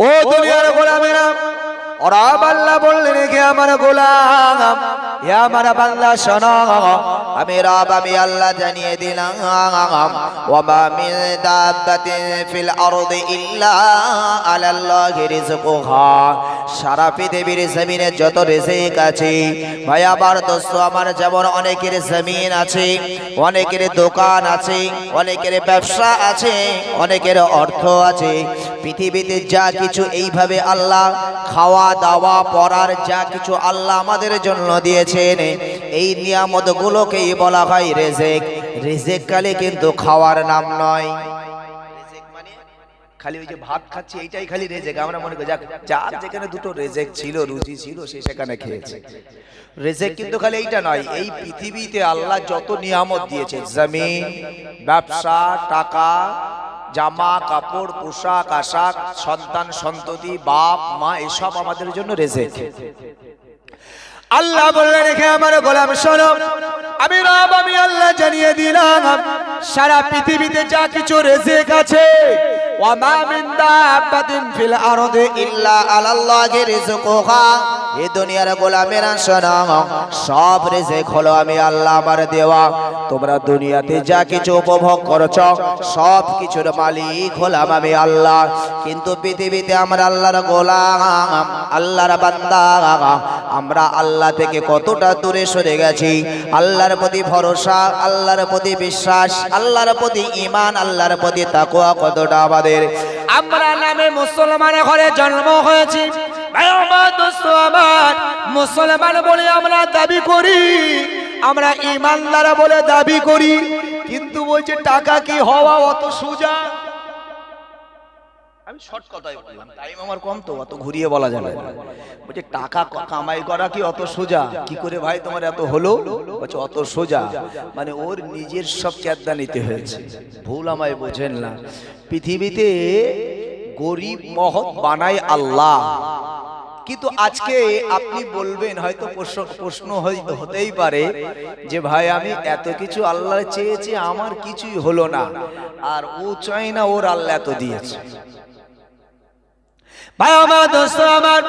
ও দুনিয়ার গোলামেরা, और अल्लाह बोलने के हमारा गुलाम या हमारा बंदा सुनो, हमें रब हमें अल्लाह जानिए दिलाम वमा मिन दाब्बातिन फिल अर्दि इल्ला अलाल्लाहि रिज़्कुहा। সারা পৃথিবীর জমিনে যত রিজিক আছে ভাই আমার দোস্ত আমার, যেমন অনেকের জমিন আছে, অনেকের দোকান আছে, অনেকের ব্যবসা আছে, অনেকের অর্থ আছে, পৃথিবীতে যা কিছু এইভাবে আল্লাহ খাওয়া দাওয়া পরার যা কিছু আল্লাহ আমাদের জন্য দিয়েছেন, এই নিয়ামতগুলোকেই বলা হয় রিজিক। রিজিক কালে কিন্তু খাওয়ার নাম নয়। রিজিক মানে খালি ওই যে ভাত খাচ্ছি এইটাই খালি রিজিক আমরা মনে করি, যার যেখানে দুটো রিজিক ছিল, রুজি ছিল, সে সেখানে খেয়েছে। রিজিক কিন্তু খালি এইটা নয়, এই পৃথিবীতে আল্লাহ যত নিয়ামত দিয়েছে, জমিন, ব্যবসা, টাকা, জামা কাপড়, পোশাক আশাক, সন্তান সন্ততি, বাপ মা, এসব আমাদের জন্য রিজিক। আল্লাহ বললেন রেখে আমার গোলাম শোনো, আমি রব আমি আল্লাহ জানিয়ে দিলাম সারা পৃথিবীতে যা কিছু রিজিক আছে, ওয়ামা মিন দাব্বাতিন ফিল আরদি ইল্লা আলাল্লাহি রিজকুহা। এই দুনিয়ার গোলামেরা শোনো, সব রিজিক হলো আমি আল্লাহ আমার দেওয়া। তোমরা দুনিয়াতে যা কিছু উপভোগ করছো সব কিছুর মালিক হলাম আমি আল্লাহ। কিন্তু পৃথিবীতে আমরা আল্লাহর গোলাম, আল্লাহর বান্দা, আমরা আল্লাহ থেকে কতটা দূরে সরে গেছি। আল্লাহর প্রতি ভরসা, আল্লাহর প্রতি বিশ্বাস, আল্লাহর প্রতি ঈমান, আল্লাহর প্রতি তাকওয়া কতটা আমাদের। আমরা নামে মুসলমানের ঘরে জন্ম হয়েছি, মুসলমান বলে আমরা দাবি করি, আমরা ঈমানদার বলে দাবি করি, কিন্তু বলছে টাকা কি হওয়া অত সোজা? আমি শর্ট কথাই বললাম, টাইম আমার কম তো অত ঘুরিয়ে বলা যাবে না। বলছে টাকা কামাই করা কি অত সোজা? কি করে ভাই তোমার এত হলো? বলছে অত সোজা মানে ওর নিজের সব চেষ্টা নিতে হয়েছে। ভুল আমায় বোঝেন না, পৃথিবীতে গরিব মহৎ বানায় আল্লাহ। কিন্তু আজকে আপনি বলবেন, হয়তো প্রশ্ন হতেই পারে যে ভাই আমি এত কিছু আল্লাহ চেয়েছি, আমার কিছুই হলো না, আর ও চাই না ওর আল্লাহ এত দিয়েছে। ভাই আমার দোস্ত আমার,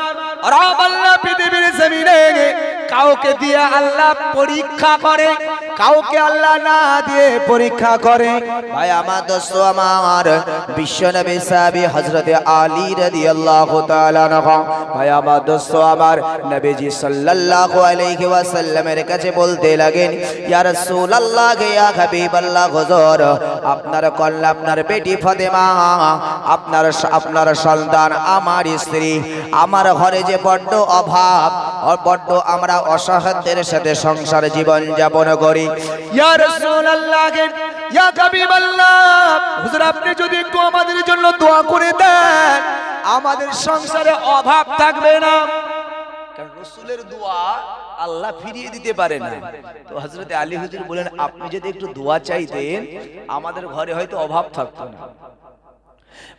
রব আল্লাহ পৃথিবীর জমিনে কাউকে দিয়ে আল্লাহ পরীক্ষা করে, কাউকে আল্লাহ না দিয়ে পরীক্ষা করে। ভাই আমার দোস্ত আমার, বিশ্বনবী সাহাবী হযরত আলী রাদিয়াল্লাহু তাআলা আনহু, ভাই আমার দোস্ত আমার, নবীজি সাল্লাল্লাহু আলাইহি ওয়াসাল্লামের কাছে বলতে লাগেন, ইয়া রাসূলুল্লাহ, ইয়া হাবিবাল্লাহ, হুজুর আপনার কন্যা, আপনার বেটি ফাতেমা, আপনার সন্তান, আমার স্ত্রী, আমার ঘরে যে বড্ড অভাব, বড্ড আমরা অসহায়দের সাথে সংসার জীবন যাপন করি। ইয়া রাসূলুল্লাহ, ইয়া হাবিবাল্লাহ, হুজুর আপনি যদি একটু আমাদের জন্য দোয়া করে দেন, আমাদের সংসারে অভাব থাকবে না। কারণ রাসূলের দোয়া আল্লাহ ফিরিয়ে দিতে পারে না। তো হযরত আলী হুজুর বলেন, আপনি যদি একটু দোয়া চাইতেন, আমাদের ঘরে হয়তো অভাব থাকতো না।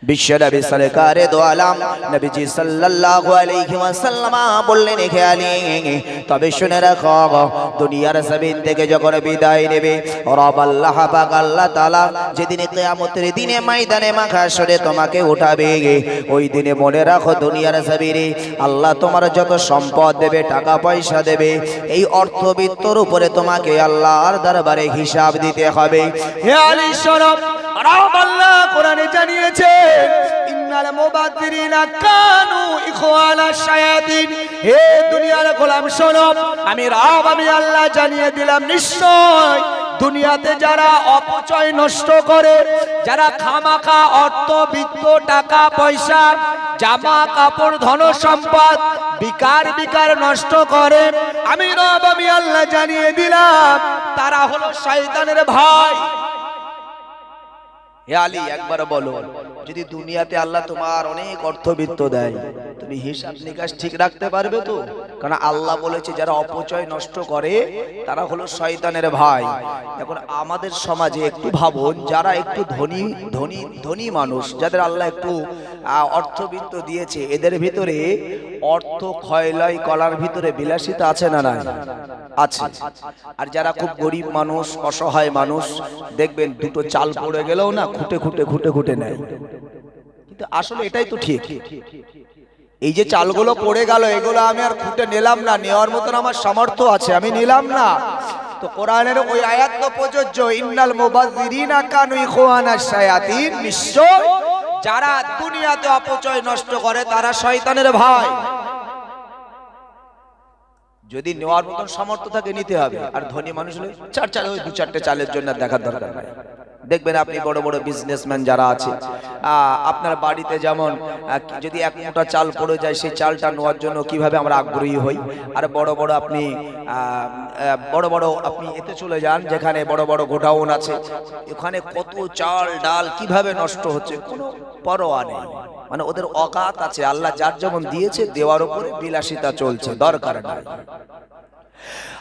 বিশ্বনবী সরকারে দো আলম নবীজি সাল্লাল্লাহু আলাইহি ওয়াসাল্লাম বললেন, হে আলী তবে শুনে রাখো, দুনিয়ার জমিন থেকে যখন বিদায় নেবে রব আল্লাহ পাক আল্লাহ তাআলা যেদিন কিয়ামতের দিনে ময়দানে মাহশরে তোমাকে উঠাবে, ওই দিনে মনে রাখো দুনিয়ার জমিনে আল্লাহ তোমার যত সম্পদ দেবে, টাকা পয়সা দেবে, এই অর্থবিত্তর উপরে তোমাকে আল্লাহর দরবারে হিসাব দিতে হবে। হে আলী শোনো, রব আল্লাহ কোরআনে জানিয়েছে, ইন্নাল মুবাদ্দিরিনা কানু ইখওয়ানাশ শায়াতিন। হে দুনিয়ার গোলাম শোনো, আমি রব আমি আল্লাহ জানিয়ে দিলাম, নিশ্চয় দুনিয়াতে যারা অপচয় নষ্ট করে, যারা খামাখা অর্থ বিত্ত টাকা পয়সা জামা কাপড় ধন সম্পদ বিকার নষ্ট করে, আমি রব আমি আল্লাহ জানিয়ে দিলাম তারা হলো শয়তানের ভাই। হে আলী একবার বলো, যদি দুনিয়াতে আল্লাহ তোমার অনেক অর্থবিত্ত দেয়, তুমি হিসাব নিকাশ ঠিক রাখতে পারবে তো? কারণ আল্লাহ বলেছে যারা অপচয় নষ্ট করে তারা হলো শয়তানের ভাই। এখন আমাদের সমাজে একটু ভাবুন, যারা একটু ধনী মানুষ, যাদের আল্লাহ একটু অর্থবিত্ত দিয়েছে, এদের ভিতরে অর্থ ক্ষয়লয় করার ভিতরে বিলাসিতা আছে না নাই? আছে। আর যারা খুব গরিব মানুষ, অসহায় মানুষ, দেখবেন দুটো চাল পড়ে গেলেও না খুঁটে খুঁটে নেয়। কিন্তু কিন্তু আসলে এটাই তো ঠিক। এই যে চালগুলো পড়ে গেল, এগুলো আমি আর খুঁটে নিলাম না, নেওয়ার মতন আমার সামর্থ্য আছে, আমি নিলাম না। তো কোরআনের ওই আয়াত তো প্রযোজ্য, ইন্নাল মুবাযযিরিনা কানু ইখওয়ানাশ শায়াতিন, নিশ্চয় যারা দুনিয়াতে অপচয় নষ্ট করে তারা শয়তানের ভাই। যদি নেওয়ার মতন সামর্থ্য থাকে নিতে হবে। আর ধনী মানুষ হলে ওই দু চারটে চালের জন্য দেখার দরকার নাই। দেখবেন আপনি বড় বড় বিজনেসম্যান যারা আছে, আপনার বাড়িতে যেমন যদি এক মুঠা চাল পড়ে যায়, সেই চালটা নেওয়ার জন্য কিভাবে আমরা আগ্রহী হই। আর বড় বড় আপনি এতে চলে যান যেখানে বড় বড় গোডাউন আছে, ওখানে কত চাল ডাল কিভাবে নষ্ট হচ্ছে কোনো পরোয়া নেই। মানে ওদের অকাত আছে, আল্লাহ যার যেমন দিয়েছে দেওয়ার উপরে বিলাসিতা চলছে, দরকার নাই।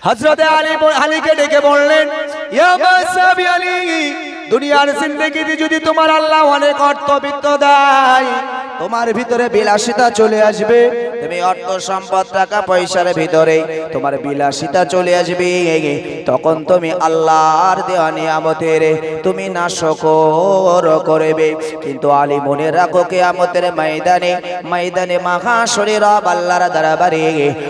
হযরত আলীকে ডেকে বললেন, ইয়া মাসাবি আলী, দুনিয়ার জিন্দেগিতে যদি তোমার আল্লাহ অনেক অর্থবিত্ত দেয়, তোমার ভিতরে বিলাসিতা চলে আসবে, তুমি অর্থ সম্পদ টাকা পয়সার ভিতরে তোমার বিলাসিতা চলে আসবে, তখন তুমি আল্লাহর দেওয়া নিয়ামতের তুমি নাশকর করবে। কিন্তু আলী মনে রাখো, কিয়ামতের ময়দানে মাহশরে রব আল্লাহর দরবারে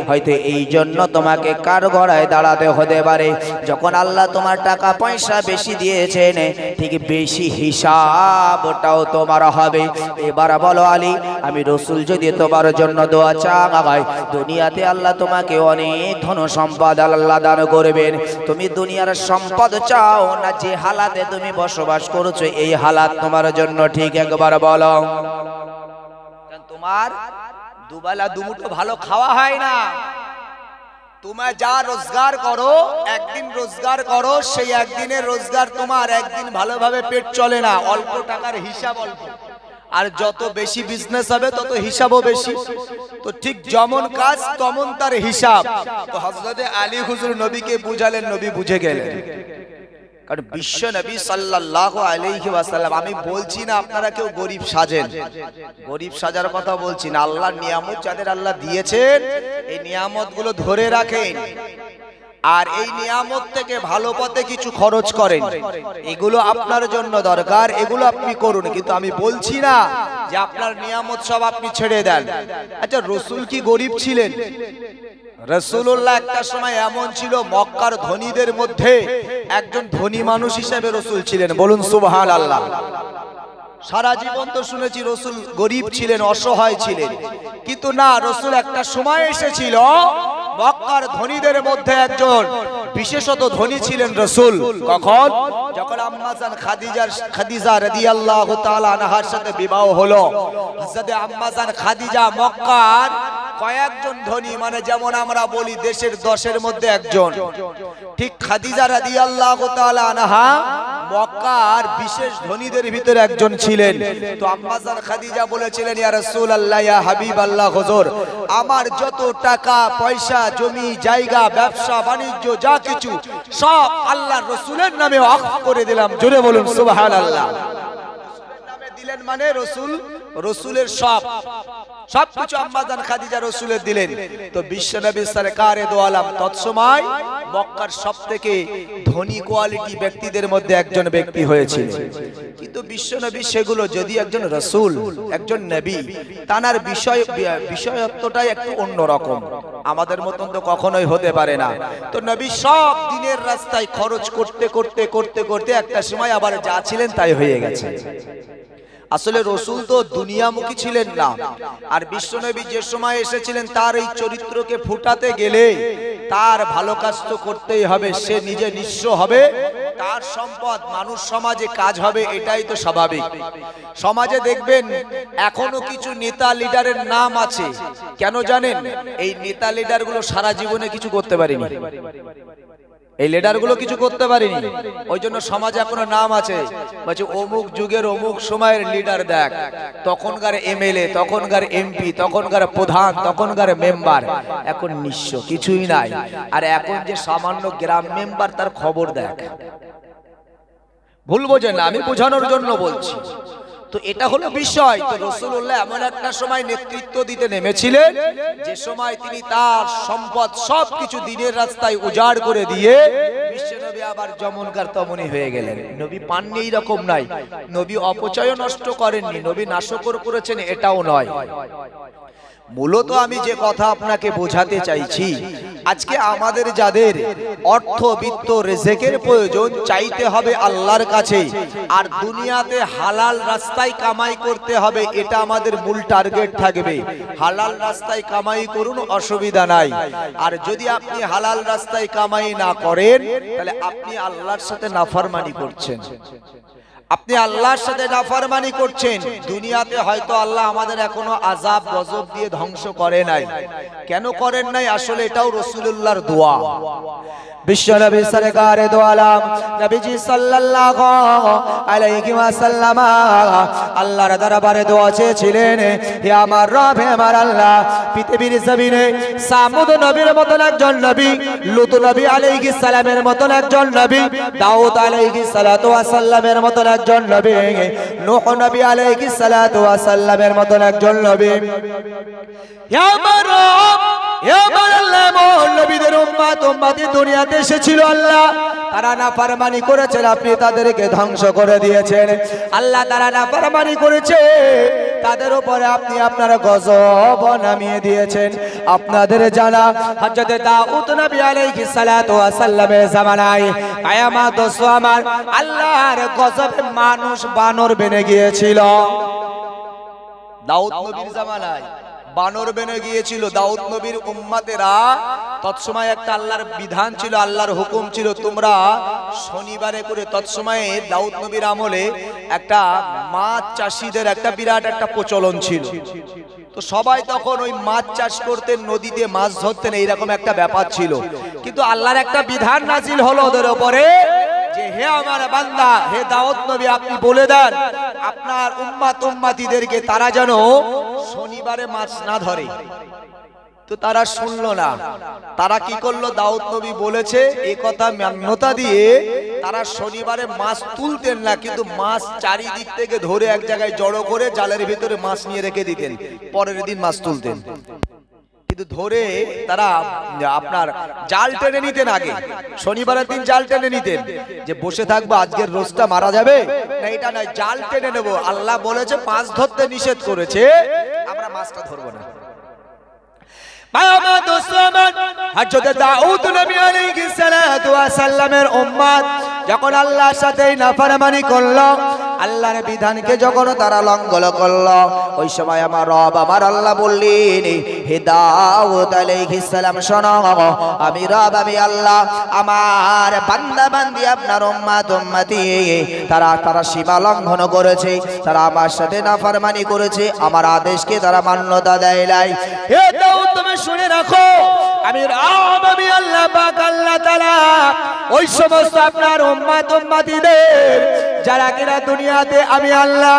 হয়তো এই জন্য তোমাকে কার গড়ায় দাঁড়াতে হতে পারে, যখন আল্লাহ তোমার টাকা পয়সা বেশি দিয়েছেন, ঠিক বেশি হিসাবটাও তোমার হবে। এবার বলো আলী, আমি রসুল যদি তোমার জন্য দোয়া চাই, দুনিয়াতে আল্লাহ তোমাকে অনেক ধন সম্পদ আল্লাহ দান করবেন। তুমি দুনিয়ার সম্পদ চাও না, যে হালাতে তুমি বসবাস করছো এই হালাত তোমার জন্য ঠিক? একবার বলো। তোমার দুবেলা দুমুঠো ভালো খাওয়া হয় না, তোমার যা রোজগার করো, একদিন রোজগার করো, সেই একদিনের রোজগার তোমার একদিন ভালোভাবে পেট চলে না, অল্প টাকার হিসাব অল্প। আর যত বেশি বিজনেস হবে তত হিসাবও বেশি। তো ঠিক যেমন কাজ তেমন তার হিসাব। তো হযরত আলী হুজুর নবীকে বুঝালেন, নবী বুঝে গেলেন। কারণ বিশ্ব নবী সাল্লাল্লাহু আলাইহি ওয়াসাল্লাম, আমি বলছি না আপনারা কেউ গরিব সাজেন, গরিব সাজার কথা বলছি না। আল্লাহর নিয়ামত যাদের আল্লাহ দিয়েছেন, এই নিয়ামতগুলো ধরে রাখেন আর এই নিয়ামত থেকে ভালো পথে কিছু খরচ করেন, এগুলো আপনার জন্য দরকার, এগুলো আপনি করুন। কিন্তু আমি বলছি না যে আপনার নিয়ামত সব আপনি ছেড়ে দেন। আচ্ছা, রাসূল কি গরিব ছিলেন? রাসূলুল্লাহ একটা সময় এমন ছিল, মক্কার ধনীদের মধ্যে একজন ধনী মানুষ হিসেবে রাসূল ছিলেন। বলুন সুবহানাল্লাহ। সারা জীবন তো শুনেছি রাসূল গরিব ছিলেন, অসহায় ছিলেন, কিন্তু না, রাসূল একটা সময় এসেছিল মক্কার ধনীদের মধ্যে একজন বিশেষত ধনী ছিলেন রাসূল। কখন? যখন আম্মা জান খাদিজা রাদিয়াল্লাহু তাআলা আনহার সাথে বিবাহ হলো। হযরত আম্মা জান খাদিজা মক্কার কয়েকজন ধনী, মানে যেমন আমরা বলি দেশের 10-এর মধ্যে একজন, ঠিক খাদিজা রাদিয়াল্লাহু তাআলা আনহা মক্কার বিশেষ ধনীদের ভিতরে একজন ছিলেন। তো আম্মা জান খাদিজা বলেছিলেন, ইয়া রাসূলুল্লাহ, ইয়া হাবিবাল্লাহ, হুজুর, আমার যত টাকা পয়সা, জমি জায়গা, ব্যবসা বাণিজ্য যা কিছু সব আল্লাহর রাসূলের নামে ওয়াকফ করে দিলাম। জোরে বলুন সুবহানাল্লাহ। রাসূলের নামে দিলেন মানে রাসূলের সবকিছু আম্মা জান খাদিজা রাসূলের দিলেন। তো বিশ্বনবী সরকারে দো আলম তৎসময় মক্কার সবথেকে ধনী কোয়ালিটি ব্যক্তিদের মধ্যে একজন ব্যক্তি হয়েছিল। কিন্তু বিশ্বনবী সেগুলো, যদি একজন রাসূল, একজন নবী, তানার বিষয়ত্বটাই একটু অন্যরকম, আমাদের মতন তো কখনোই হতে পারে না। তো নবী সব দিনের রাস্তায় খরচ করতে করতে করতে করতে একটা সময় আবার যা ছিলেন তাই হয়ে গেছে। আসলে রাসূল তো দুনিয়ামুখী ছিলেন না। আর বিশ্বনবী যে সময় এসেছিলেন, তার এই চরিত্রকে ফুটাতে গেলে তার ভালো কাজ তো করতেই হবে। সে নিজে নিঃস্ব হবে, তার সম্পদ মানুষ সমাজে কাজ হবে, এটাই তো স্বাভাবিক। সমাজে দেখবেন এখনো কিছু নেতা লিডারের নাম আছে, কেন জানেন? এই নেতা লিডারগুলো সারা জীবনে কিছু করতে পারেনি, এই লিডারগুলো কিছু করতে পারেনি, ওই জন্য সমাজে এখনো নাম আছে। বলছে অমুক যুগের অমুক সময়ের লিডার দেখ, তখনকার এমএলএ, তখনকার এমপি, তখনকার প্রধান, তখনকার মেম্বার, এখন নিঃস্ব, কিছুই নাই। আর এখন যে সামান্য গ্রাম মেম্বার, তার খবর দেখ। ভুল বোঝেন না, আমি বোঝানোর জন্য বলছি। তো এটা হলো বিষয়। তো রাসূলুল্লাহ এমন একটা সময় নেতৃত্ব দিতে নেমেছিলেন যে সময় তিনি তার সম্পদ সবকিছু দিনের রাস্তায় উজাড় করে দিয়ে বিশ্বনবী আবার যেমনকার তেমনই হয়ে গেলেন। নবী পাননি এরকম নাই, নবী অপচয় নষ্ট করেননি, নবী নাশকর করেছেন এটাও নয়। মূলত আমি যে কথা আপনাকে বোঝাতে চাইছি, আজকে আমাদের যাদের অর্থ বিত্ত রিজিকের প্রয়োজন, চাইতে হবে আল্লাহর কাছে, আর দুনিয়াতে হালাল রাস্তায় কামাই করতে হবে, এটা আমাদের মূল টার্গেট থাকবে। হালাল রাস্তায় কামাই করুন, অসুবিধা নাই। আর যদি আপনি হালাল রাস্তায় কামাই না করেন, তাহলে আপনি আল্লাহর সাথে নাফরমানি করছেন, আপনি আল্লাহর সাথে নাফরমানি করছেন। দুনিয়াতে হয়তো আল্লাহ আমাদের এখনো আযাব গজব দিয়ে ধ্বংস করে নাই। কেন করেন নাই? আসলে এটাও রাসূলুল্লাহর দোয়া। বিশ্বনবী সরকারে দো আলম নবীজি সাল্লাল্লাহু আলাইহি ওয়াসাল্লাম আল্লাহর দরবারে দোয়া চেয়েছিলেন, হে আমার রব, হে আমার আল্লাহ, পৃথিবীর জমিনে সামুদ নবীর মতন একজন নবী, লূত নবী আলাইহিস সালামের মতন একজন নবী, দাউদ আলাইহিস সালাতু ওয়াস সালামের মতন একজন নবী, নূহ নবী আলাইহিস সালাতু ওয়াস সালামের মতন একজন নবী, হে আমার রব, হে আমার আল্লাহ, নবীদের উম্মতি দুনিয়াতে এসেছিল আল্লাহ, তারা নাফরমানি করেছেন, আপনি তাদেরকে ধ্বংস করে দিয়েছেন আল্লাহ। তারা নাফরমানি করেছে, তাদের উপরে আপনি আপনার গজব নামিয়ে দিয়েছেন। আপনাদের জানা হযরত দাউদ নবী আলাইহিস সালাতু ওয়াস সালামের জামানায় কিয়ামত ওয়াসমান আল্লাহর গজবে মানুষ বানর বেনে গিয়েছিল। দাউদ নবীর জামানায় বানর বেনে গিয়েছিল। দাউদ নবীর উম্মতেরা তৎসময় একটা আল্লাহর বিধান ছিল, আল্লাহর হুকুম ছিল, তোমরা শনিবারে করে, তৎসময়ে দাউদ নবীর আমলে একটা মাছ চাষীদের একটা বিরাট একটা প্রচলন ছিল। তো সবাই তখন ওই মাছ চাষ করতেন, নদীতে মাছ ধরতেন, এইরকম একটা ব্যাপার ছিল। কিন্তু আল্লাহর একটা বিধান নাজিল হলো ওদের উপরে যে, হে আমার বান্দা, হে দাউদ নবী, আপনি বলে দেন আপনার উম্মতিদেরকে তারা যেন শনিবারে মাছ না ধরে। তো তারা শুনলো না। তারা কি করলো? দাউদ নবী বলেছে এই কথা মান্যতা দিয়ে তারা শনিবারে মাছ তুলতেন না, কিন্তু মাছ চারিদিক থেকে ধরে এক জায়গায় জড়ো করে জালের ভিতরে মাছ নিয়ে রেখে দিতেন, পরের দিন মাছ তুলতেন। কিন্তু ধরে তারা আপনার জাল টেনে নিতেন, আগে শনিবারের দিন জাল টেনে নিতেন, যে বসে থাকবো আজকের রোজটা মারা যাবে না, এটা নয়, জাল টেনে নেব। আল্লাহ বলেছে মাছ ধরতে নিষেধ করেছে, আমরা মাছটা ধরবো না। হযরত দাউদ নবী আলাইহিস সালাতু ওয়াস সালামের উম্মত যখন আল্লাহর সাথে নাফরমানি করলো, আল্লাহর বিধানকে যখন তারা লঙ্ঘন করলো, ওই সময় আমার রব আমার আল্লাহ বললেন, হে দাউদ আলাইহিস সালাম শোনো, আমি রব, আমি আল্লাহ, আমার বান্দা বান্দি আপনার উম্মতি তারা সীমা লঙ্ঘন করেছে, তারা আমার সাথে নাফরমানি করেছে, আমার আদেশকে তারা মান্যতা দেয় নাই। হে দাউদ, তুমি শুনে রাখো, আমি রব, আমি আল্লাহ পাক আল্লাহ তাআলা ওই সমস্ত আপনার উম্মতিদের যারা কিনা দুনিয়াতে আমি আল্লাহ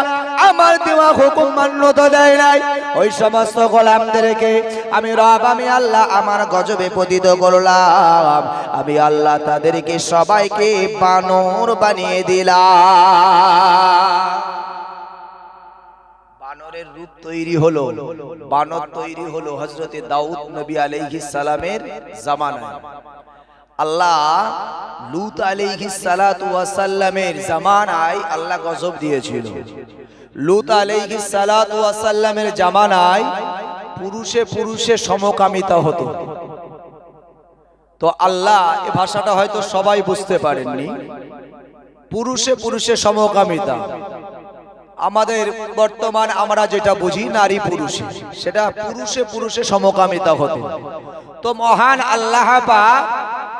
আমার দেওয়া হুকুম মান্যতা দেয় নাই, ওই সমস্ত গোলামদেরকে আমি রব, আমি আল্লাহ আমার গজবে পতিত করলাম। আমি আল্লাহ তাদেরকে সবাইকে বানর বানিয়ে দিলাম। বানরের রূপ তৈরি হলো, বানর তৈরি হলো হযরতে দাউদ নবী আলাইহিস সালামের জামানায়। আল্লাহ লূত আলাইহিস সালাতু ওয়াস সালামের জামানায় আল্লাহ গজব দিয়েছিল। লূত আলাইহিস সালাতু ওয়াস সালামের জামানায় পুরুষে পুরুষে সমকামিতা হতো। তো আল্লাহ এই ভাষাটা হয়তো সবাই বুঝতে পারেননি, পুরুষে পুরুষে সমকামিতা। আমাদের বর্তমান আমরা যেটা বুঝি নারী পুরুষে, সেটা পুরুষে পুরুষে সমকামিতা হতো। তো মহান আল্লাহ পাক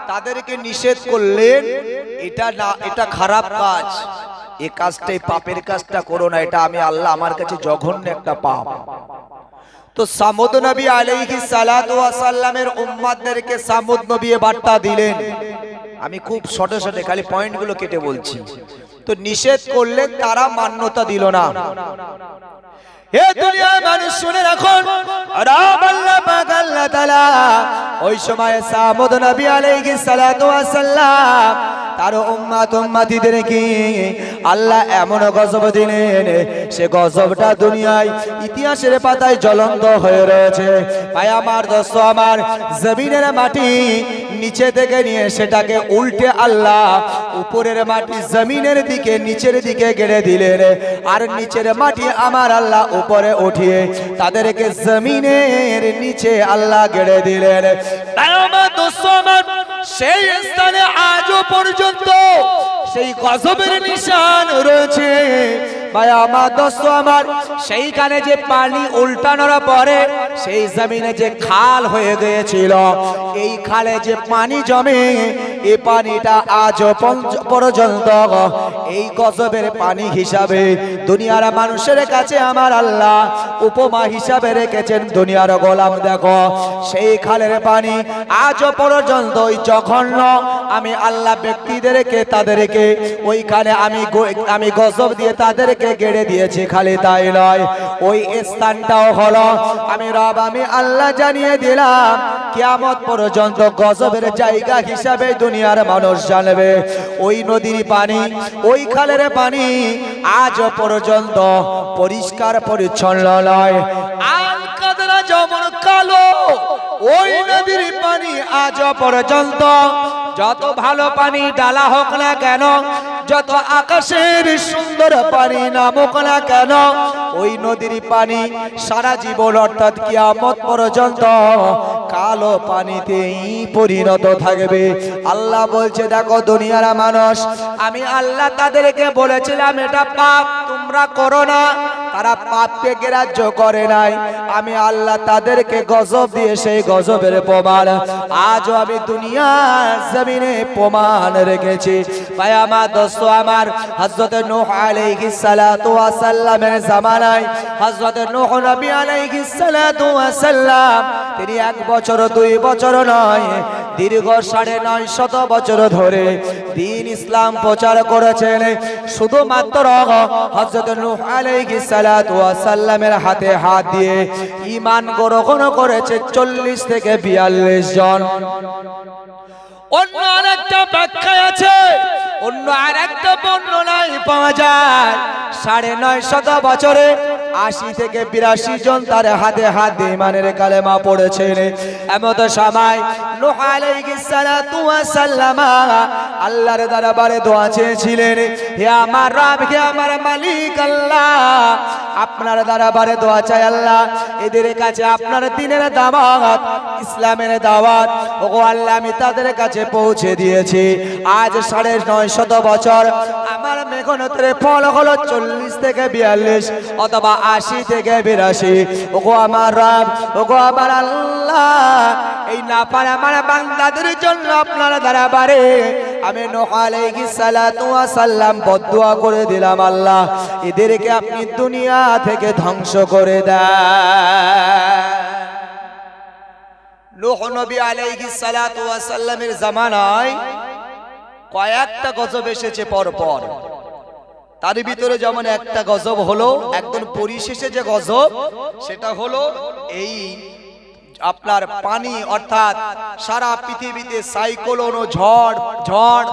তাদেরকে নিষেধ করলেন, এটা না, এটা খারাপ কাজ, এই কাজটাই পাপের কাজটা করো না, এটা আমি আল্লাহ আমার কাছে জঘন্য একটা পাপ। তো সামুদ নবী আলাইহিস সালাতু ওয়াস সালামের উম্মতদেরকে সামুদ নবী বার্তা দিলেন। আমি খুব শর্টে শর্টে খালি পয়েন্টগুলো কেটে বলছি। তো নিষেধ করলেন, তারা মান্যতা দিল না। হে দুনিয়ার মানুষ শুনে রাখুন, রব আল্লাহ পাক আল্লাহ তাআলা ওই সময় সামুদ নবী আলাইহিস সালাতু ওয়াস সালাম তার উম্মতিদেরকে আল্লাহ এমন গজব দিলেন, সে গজবটা দুনিয়ায় ইতিহাসের পাতায় জ্বলন্ত হয়ে রয়েছে। ভাই আমার, দোস্ত আমার, জমিনের মাটি নিচে থেকে নিয়ে সেটাকে উল্টে আল্লাহ উপরের মাটি জমিনের দিকে নিচের দিকে গেড়ে দিলেন, আর নিচের মাটি আমার আল্লাহ উপরে উঠিয়ে তাদেরকে জমিনের নিচে আল্লাহ গেড়ে দিলেন। তাই আমার দোস্ত আমার, সেই স্থানে আজও পর্যন্ত সেই গজবের নিশান রয়েছে। ভাই আমার, দোস্ত আমার, সেইখানে যে পানি উল্টানোর পরে সেই জমিনে যে খাল হয়ে গিয়েছিল, এই খালে যে পানি জমে, এই পানিটা আজও পর্যন্ত এই গজবের পানি হিসাবে দুনিয়ার মানুষের কাছে আমার আল্লাহ উপমা হিসাবে রেখেছেন। দুনিয়ার গোলাম দেখো, সেই খালের পানি আজও পর্যন্ত ওই জঘন্য আমি আল্লাহ ব্যক্তিদেরকে তাদেরকে ওইখানে আমি গজব দিয়ে তাদেরকে গেড়ে দিয়েছি। খালি তাই নয়, ওই স্থানটাও হলো আমি রব আমি আল্লাহ জানিয়ে দিলাম কিয়ামত পর্যন্ত গজবের জায়গা হিসাবে দুনিয়ার মানুষ জানবে। ওই নদীর পানি, ওই খালের পানি আজ পর্যন্ত পরিষ্কার পরিচ্ছন্ন নয়। আল কাদরা যেমন কালো, ওই নদীর পানি আজ পর্যন্ত যত ভালো পানি ডালা হোক না কেন, যত আকাশের সুন্দর পানি নামুক না কেন, ওই নদীর পানি সারা জীবন অর্থাৎ কিয়ামত পর্যন্ত কালো পানিতেই পরিণত থাকবে। আল্লাহ বলছে, দেখো দুনিয়ার মানুষ, আমি আল্লাহ তাদেরকে বলেছিলাম এটা পাপ, তোমরা করো না, তারা পাপকে গ্রাহ্য করে নাই। আমি আল্লাহ তাদেরকে গজব দিয়ে সেই গজবের প্রমাণ আজও আমি দুনিয়ার জমিনে প্রমাণ রেখেছি। ভাই আমার, দোস্ত আমার, হযরত নূহ আলাইহিস সালাতু ওয়াস সালামের জামানায় হযরত নূহ নবী আলাইহিস সালাতু ওয়াস সালাম তিনি 1 বছর 2 বছর নয়, দীর্ঘ 950 বছর ধরে দ্বীন ইসলাম প্রচার করেছেন। শুধুমাত্র হযরত নূহ আলাইহিস সালাতু ওয়াস সালামের হাতে হাত দিয়ে ঈমান গ্রহণ করেছে 40 থেকে 42 জন। অন্য আরেকটা ব্যাখ্যা আছে, অন্য আরেকটা বর্ণনায় পাওয়া যায় 950 বছরে 80 থেকে 82 জন তার হাতে হাত দিয়ে ঈমানের কালেমা পড়েছেন। এমত সময় নূহ আলাইহিস সালাতু ওয়াস সালাম আল্লাহর দরবারে দোয়া চেয়েছিলেন, হে আমার রব, হে আমার মালিক আল্লাহ, আপনার দরবারে দোয়া চাই আল্লাহ, এদের কাছে আপনার দ্বীনের দাওয়াত, ইসলামের দাওয়াত ওগো আল্লাহ আমি তাদের কাছে পৌঁছে দিয়েছি। আজ 950 বছর আমার মেহনতের ফল হলো 40 থেকে 42 অথবা 80 থেকে 82। ওগো আমার রব, ওগো আমার আল্লাহ, এই নাপার আমার বান্দাদের জন্য আপনার দরবারে আমি নূহ আলাইহিস সালাতু ওয়াস সালাম বদদুয়া করে দিলাম, আল্লাহ এদেরকে আপনি দুনিয়া থেকে ধ্বংস করে দেন। নূহ নবী আলাইহিস সালাতু ওয়াস সালামের জামানায় কয়েকটা গজব এসেছে পরপর। তার ভিতরে যেমন একটা গজব হলো একদম পরিশেষে যে গজব, সেটা হলো এই আপনার পানি, অর্থাৎ সারা পৃথিবীতে সাইক্লোন ও ঝড়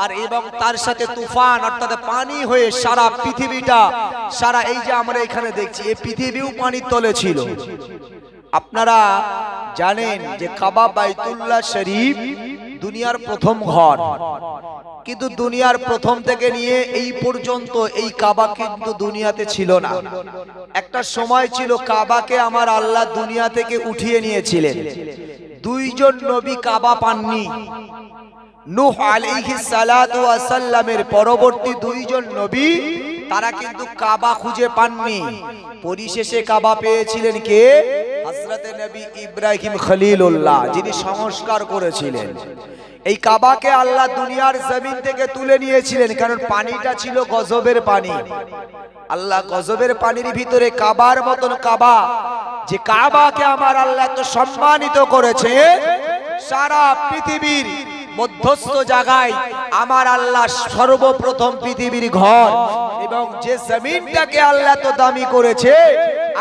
আর এবং তার সাথে তুফান, অর্থাৎ পানি হয়ে সারা পৃথিবীটা, সারা এই যে আমরা এখানে দেখছি এই পৃথিবীও পানির তলে ছিল। আপনারা জানেন যে কাবা বাইতুল্লাহ শরীফ দুনিয়ার প্রথম ঘর, কিন্তু দুনিয়ার প্রথম থেকে নিয়ে এই পর্যন্ত এই কাবা কিন্তু দুনিয়াতে ছিল না। একটা সময় ছিল কাবাকে আমার আল্লাহ দুনিয়া থেকে উঠিয়ে নিয়েছিলেন। 2 জন নবী কাবা পাননি। নূহ আলাইহিস সালাতু ওয়াস সালামের পরবর্তী 2 জন নবী তারা কিন্তু কাবা খুঁজে পাননি। পরিশেষে কাবা পেয়েছিলেন কে? হযরতে নবী ইব্রাহিম খলিলুল্লাহ, যিনি সংস্কার করেছিলেন। এই কাবাকে আল্লাহ দুনিয়ার জমিন থেকে তুলে নিয়েছিলেন, কারণ পানিটা ছিল গজবের পানি। আল্লাহ গজবের পানির ভিতরে কাবার মতন কাবা, যে কাবাকে আমার আল্লাহ তো সম্মানিত করেছে, সারা পৃথিবীর মধ্যস্থ জায়গায় আমার আল্লাহ সর্বপ্রথম পৃথিবীর ঘর, এবং যে জমিনটাকে আল্লাহ তো দামি করেছে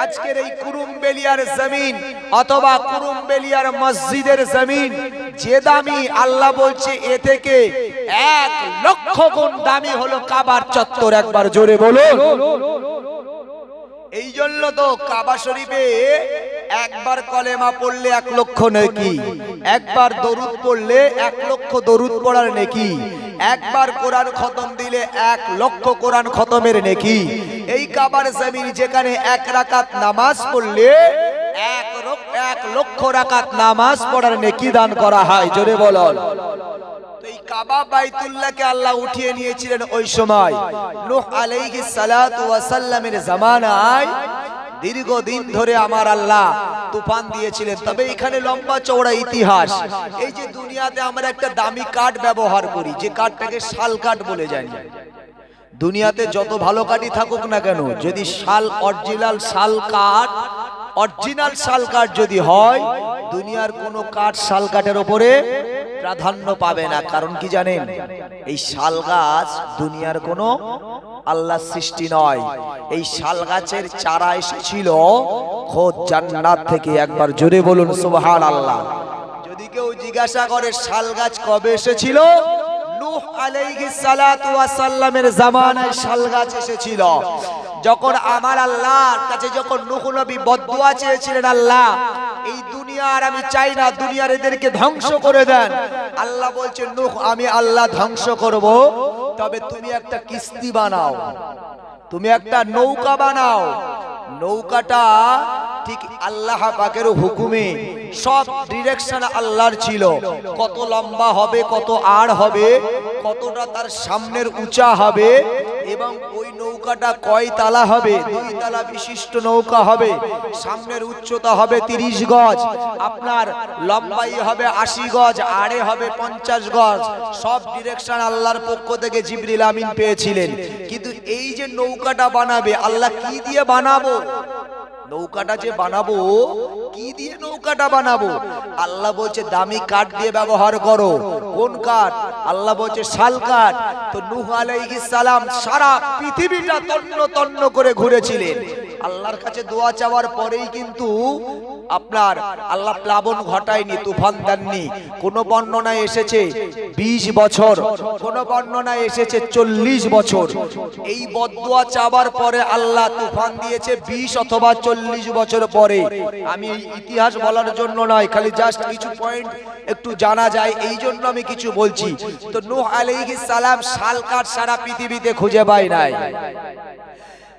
আজকের এই কুরুমবেলিয়ার জমিন অথবা কুরুমবেলিয়ার মসজিদের জমিন যে দামি, আল্লাহ বলছে এ থেকে 1 লক্ষ গুণ দামি হলো কাবার চত্বর। একবার জোরে বলুন। এই জন্য তো কাবা শরীফে একবার কলেমা পড়লে 1 লক্ষ নেকি, একবার দরুদ পড়লে 1 লক্ষ দরুদ পড়ার নেকি, একবার কোরআন খতম দিলে 1 লক্ষ কোরআন খতমের নেকি। এই কাবার জমিন যেখানে 1 রাকাত নামাজ পড়লে 1 লক্ষ রাকাত নামাজ পড়ার নেকি দান করা হয়। জোরে বলুন। এই কাবা বাইতুল্লাহকে আল্লাহ উঠিয়ে নিয়েছিলেন ওই সময় নূহ আলাইহিস সালাতু ওয়াস সালামের জামানায়। দীর্ঘদিন ধরে আমার আল্লাহ তুফান দিয়েছিলেন। তবে এখানে লম্বা চওড়া ইতিহাস। এই যে দুনিয়াতে আমরা একটা দামি কাঠ ব্যবহার করি, যে কাঠটাকে শাল কাঠ বলে জানি। দুনিয়াতে যত ভালো কাঠই থাকুক না কেন, যদি শাল অরিজিনাল শাল কাঠ যদি হয়, দুনিয়ার কোনো কাঠ শাল কাঠের উপরে প্রাধান্য পাবে না। কারণ কি জানেন? এই শাল গাছ দুনিয়ার কোনো আল্লাহ সৃষ্টি নয়। এই শাল গাছের চারা এসেছিল খোদ জান্নাত থেকে। একবার জোরে বলুন সুবহানাল্লাহ। যদি কেউ জিজ্ঞাসা করে শাল গাছ কবে এসেছিল, নূহ আলাইহিস সালাতু ওয়াস সালামের জামানায় শাল গাছ এসেছিল। যখন আমার আল্লাহর কাছে যখন নূহ নবী বদদুয়া চেয়েছিলেন, আল্লাহ এই দুনিয়া আর আমি চাই না, দুনিয়ার এদেরকে ধ্বংস করে দেন। আল্লাহ বলছেন, নূহ আমি আল্লাহ ধ্বংস করব, তবে তুমি একটা কিস্তি বানাও, তুমি একটা নৌকা বানাও। নৌকাটা ঠিক আল্লাহ পাকের হুকুমে, সব ডিরেকশন আল্লাহর ছিল। কত লম্বা হবে, কত আড় হবে, কতটা তার সামনের উঁচা হবে, এবং ওই নৌকাটা কয় তালা হবে, 2 তালা বিশিষ্ট নৌকা হবে। সামনের উচ্চতা হবে 30 গজ, আপনার লম্বাই হবে 80 গজ, আড়ে হবে 50 গজ। সব ডিরেকশন আল্লাহর পক্ষ থেকে জিবরিল আমিন পেয়েছিলেন। কিন্তু এই যে নৌকাটা বানাবে, আল্লাহ কি দিয়ে বানাবো? নৌকাটা যে বানাবো, কি দিয়ে নৌকাটা বানাবো? আল্লাহ বলছে দামি কাঠ দিয়ে ব্যবহার করো। কোন কাঠ? আল্লাহ বলছে শাল কাঠ। তো নূহ আলাইহিস সালাম সারা পৃথিবীটা তন্ন তন্ন করে ঘুরেছিলেন। আল্লাহর কাছে দোয়া চাওয়ার পরেই কিন্তু আপনার আল্লাহ প্লাবন ঘটায়নি, তুফান দেননি। কোন বর্ণনায় এসেছে 20 বছর, কোন বর্ণনায় এসেছে 40 বছর। এই বদদুয়া চাওয়ার পরে আল্লাহ তুফান দিয়েছে 20 অথবা 40 বছর পরে। আমি এই ইতিহাস বলার জন্য নয়, খালি জাস্ট কিছু পয়েন্ট একটু জানা যায়, এই জন্য আমি কিছু বলছি। তো নূহ আলাইহিস সালাম শাল কাঠ সারা পৃথিবীতে খুঁজে পায় নাই।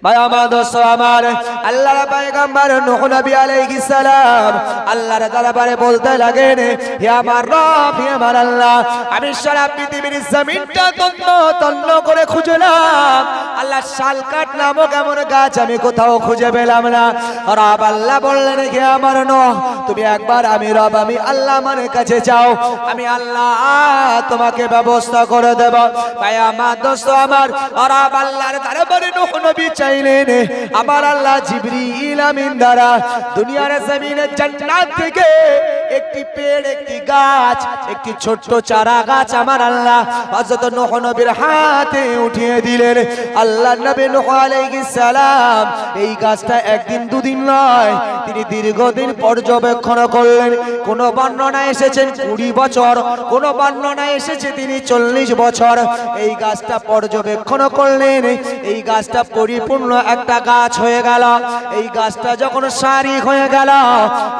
ভাই আমার দোস্ত আমার, আল্লাহর পয়গম্বর নূহ নবী আলাইহিস সালাম আল্লাহর দরবারে বলতে লাগেন, হে আমার রব, হে আমার আল্লাহ, আমি সারা পৃথিবীর জমিনটা তন্ন তন্ন করে খুঁজলাম, আল্লাহ শাল কাঠ নামক এমন গাছ আমি কোথাও খুঁজে পেলাম না। রব আল্লাহ বললেন, হে আমার নূহ, তুমি একবার আমি রব, আমি আল্লাহ আমার কাছে যাও, আমি আল্লাহ তোমাকে ব্যবস্থা করে দেব। ভাই আমার দোস্ত আমার, রব আল্লাহর দরবারে নূহ নবী চাইলেন, আমার আল্লাহ জিবরিল আমিন দ্বারা দুনিয়ার জমিনে জান্নাত থেকে একটি পেড়, একটি গাছ, একটি ছোট্ট চারা গাছ আমার আল্লাহ হযরত নূহ নবীর হাতে উঠিয়ে দিলেন। আল্লাহ নবী নূহ আলাইহিস সালাম এই গাছটা একদিন দুদিন নয়, তিনি দীর্ঘদিন পর্যবেক্ষণ করলেন। কোন বর্ণনায় এসেছেন 20 বছর, কোন বর্ণনায় এসেছে তিনি 40 বছর এই গাছটা পর্যবেক্ষণ করলেন। এই গাছটা পরিপূর্ণ একটা গাছ হয়ে গেল। এই গাছটা যখন সারি হয়ে গেল,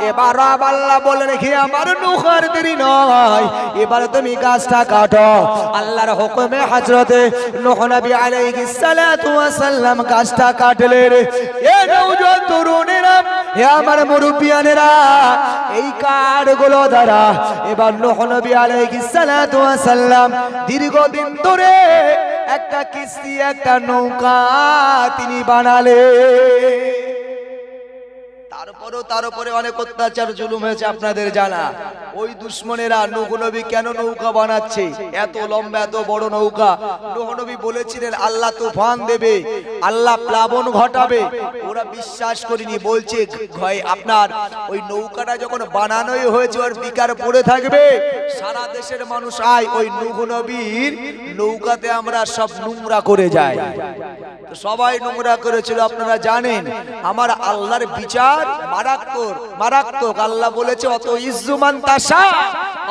এবার রব আল্লাহ বললেন, হে আমার নূহ, আর দেরি নয়, এবার তুমি গাছটা কাটো। আল্লাহর হুকুমে হযরতে নূহ নবী আলাইহিস সালাতু ওয়াস সালাম গাছটা কাটলেন। এ নওজোয়ান তরুণেরা, হে আমার মুরব্বিয়ানেরা, এই কাঠগুলো দ্বারা এবার নূহ নবী আলাইহিস সালাতু ওয়াস সালাম দীর্ঘদিন ধরে একটা কিস্তি, একটা নৌকা তিনি বানালেন। তারপর তারপরেও তার উপরে অনেক অত্যাচার জুলুম হয়েছে আপনাদের জানা। ওই দুশ্মনেরা নূহ নবী কেন নৌকা বানাচ্ছে, এত লম্বা এত বড় নৌকা। নূহ নবী বলেছিলেন আল্লাহ তুফান দেবে, আল্লাহ প্লাবন ঘটাবে। ওরা বিশ্বাস করেনি, বলছে আপনার ওই নৌকাটা যখন বানানোই হয়েছে ওর বিকার পড়ে থাকবে, সারা দেশের মানুষ আয় ওই নূহ নবীর নৌকাতে আমরা সব নোংরা করে যাই। তো সবাই নোংরা করেছিল। আপনারা জানেন আমার আল্লাহর বিচার মারাত্মক মারাত্মক। আল্লাহ বলেছে অত ইজ্জুমান তাসা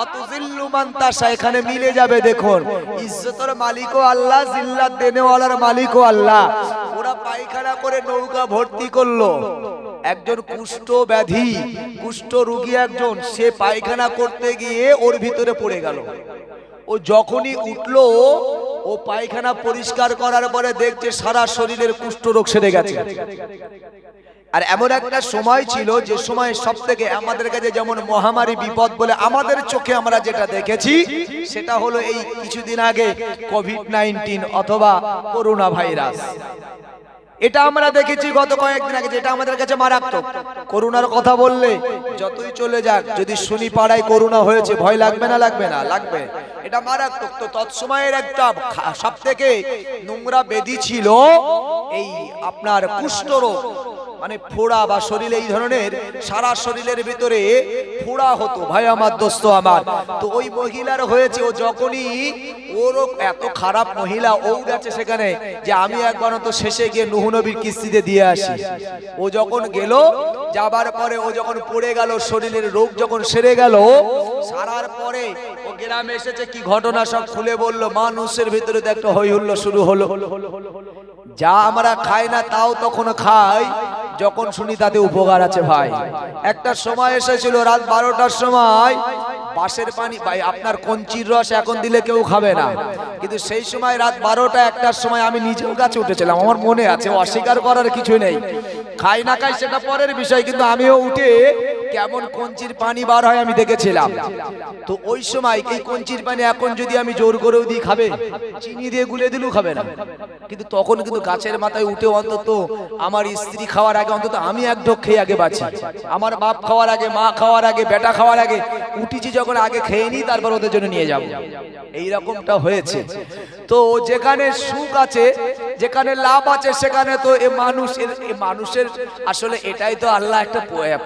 অত জিল্লুমান তাসা, এখানে মিলে যাবে। দেখুন ইজ্জতের মালিকও আল্লাহ, জিল্লাত দেনেওয়ালার মালিকও আল্লাহ। ওরা পায়খানা করে নৌকা ভর্তি করলো। একজন কুষ্ঠ ব্যাধি, কুষ্ঠ রোগী একজন, সে পায়খানা করতে গিয়ে ওর ভিতরে পড়ে গেল। ও যখনই উঠলো, ও পায়খানা পরিষ্কার করার পরে দেখছে সারা শরীরের কুষ্ঠ রোগ সেরে গেছে। আর এমন একটা সময় ছিল যে সময় সব থেকে আমাদের কাছে যেমন মহামারী বিপদ বলে আমাদের চোখে আমরা যেটা দেখেছি, সেটা হলো এই কিছুদিন আগে কোভিড-19 অথবা করোনা ভাইরাস। এটা আমরা দেখেছি গত কয়েকদিন আগে, যেটা আমাদের কাছে মারাত্মক। করোনার কথা বললে যতই চলে যাক, যদি শুনি পাড়ায় করোনা হয়েছে, ভয় লাগবে না? লাগবে না? লাগবে। এটা মারাত্মক। তো তৎসময়ের একটা সব থেকে নোংরা ব্যাধি ছিল এই আপনার কুষ্ঠরোগ, মানে ফোড়া বা শরীরে এই ধরনের সারা শরীরের ভিতরে ফোড়া হতো। ভাই আমার, দোস্ত আমার, তো ওই মহিলার হয়েছে। ও যখনই ওর এত খারাপ মহিলা, ও গেছে সেখানে যে আমি একবার তো শেষে গিয়ে নূহ নবীর কিস্তিতে দিয়ে আসি। ও যখন গেল, যাবার পরে ও যখন পড়ে গেল, শরীরের রোগ যখন সেরে গেল, সারার পরে ও গ্রামে এসেছে, কি ঘটনা সব খুলে বলল। মানুষের ভিতরে তো একটা হই হুল্লোড় শুরু হলো। যা আমরা খাই না তাও তখন খাই যখন শুনি তাতে উপকার আছে। ভাই একটা সময় এসেছিল রাত 12টার সময়, বাঁশের পানি ভাই আপনার কঞ্চির রস এখন দিলে কেউ খাবে না, কিন্তু সেই সময় রাত 12টা 1টার সময় আমি নিজেও গাছে উঠেছিলাম, আমার মনে আছে, অস্বীকার করার কিছু নেই। খাই না খাই সেটা পরের বিষয়, কিন্তু আমিও উঠে কেমন কঞ্চির পানি বার হয় আমি দেখেছিলাম। তো ওই সময় এই কঞ্চির পানি এখন যদি আমি জোর করেও দিই, খাবে? চিনি দিয়ে গুলে দিলেও খাবে না। কিন্তু তখন কিন্তু গাছের মাথায় উঠে অন্তত আমার স্ত্রী খাওয়ার আগে অন্তত আমি এক ঢোক খেয়ে আগে বাঁচি। আমার বাপ খাওয়ার আগে, মা খাওয়ার আগে, বেটা খাওয়ার আগে উঠেছি, যখন আগে খেয়ে নিই তারপর ওদের জন্য নিয়ে যাব। এইরকমটা হয়েছে। তো যেখানে সুখ আছে, যেখানে লাভ আছে, সেখানে তো মানুষের আসলে এটাই তো আল্লাহ একটা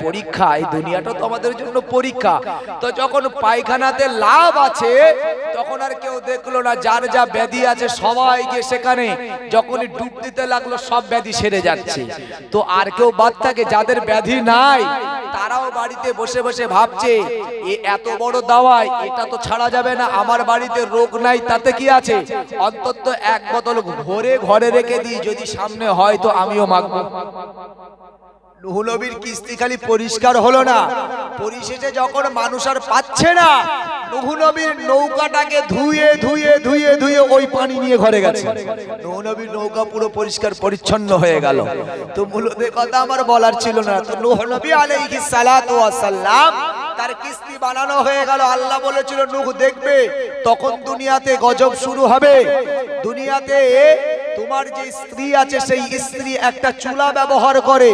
পরীক্ষা। এই দুনিয়াটা তো আমাদের জন্য পরীক্ষা। তো যখন পায়খানাতে লাভ আছে, তখন আর কেউ দেখলো না। যার যা ব্যাধি আছে সবাই গিয়ে সেখানে যখনই ডুব দিতে লাগলো, সব ব্যাধি সেরে যাচ্ছে। তো আর কেউ বাদ থাকে, যাদের ব্যাধি নাই তারাও বাড়িতে বসে বসে ভাবছে এত বড় দাওয়াই, এটা তো ছাড়া যাবে না। আমার বাড়িতে রোগ নাই, তাতে কি আছে, অন্তত এক বোতল ভরে ঘরে রেখে দিই, যদি সামনে হয় তো আমিও মাগবো। নূহ নবীর কিস্তি খালি পরিষ্কার হলো না, পরিশেষে যখন মানুষ আর পাচ্ছে না, নূহ নবীর নৌকাটাকে ধুয়ে ধুয়ে ধুয়ে ধুয়ে ওই পানি নিয়ে ঘরে গেছে। নূহ নবীর নৌকা পুরো পরিষ্কার পরিচ্ছন্ন হয়ে গেল। তো মূলত কথা আমার বলার ছিল না। তো নূহ নবী আলাইহিস সালাতু ওয়াস সালাম তার কিস্তি বানানো হয়ে গেল। আল্লাহ বলেছিল নূহ দেখবে, তখন দুনিয়াতে গজব শুরু হবে। দুনিয়াতে তোমার যে স্ত্রী আছে, সেই স্ত্রী একটা চুলা ব্যবহার করে।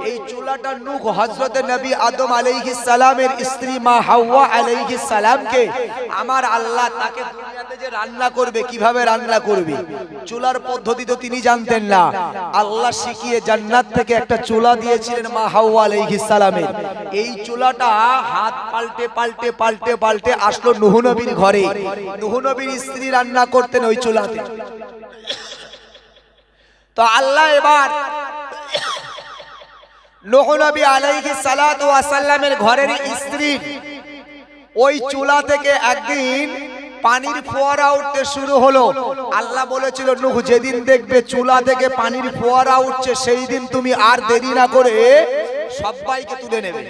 এই চুলাটা নূহ হযরত নবী আদম আলাইহিস সালামের স্ত্রী মা হাওয়া আলাইহিস সালামকে আমার আল্লাহ তাকে দুনিয়াতে যে রান্না করবে, কিভাবে রান্না করবে, চুলার পদ্ধতি তো তিনি জানতেন না। আল্লাহ শিখিয়ে জান্নাত থেকে একটা চুলা দিয়েছিলেন মা হাওয়া আলাইহিস সালামের। এই চুলাটা হাত পাল্টে পাল্টে পাল্টে পাল্টে আসলো নূহ নবীর ঘরে। নূহ নবীর স্ত্রী রান্না করতেন ওই চুলাতে। তো আল্লাহ এবার নূহ নবী আলাইহিস সালাতু ওয়াস সালামের ঘরের স্ত্রী ওই চুলা থেকে একদিন পানির ফোয়ারা উঠতে শুরু হলো। আল্লাহ বলেছিল নূহ যেদিন দেখবে চুলা থেকে পানির ফোয়ারা উঠছে, সেই দিন তুমি আর দেরি না করে সবাইকে তুলে নেবে।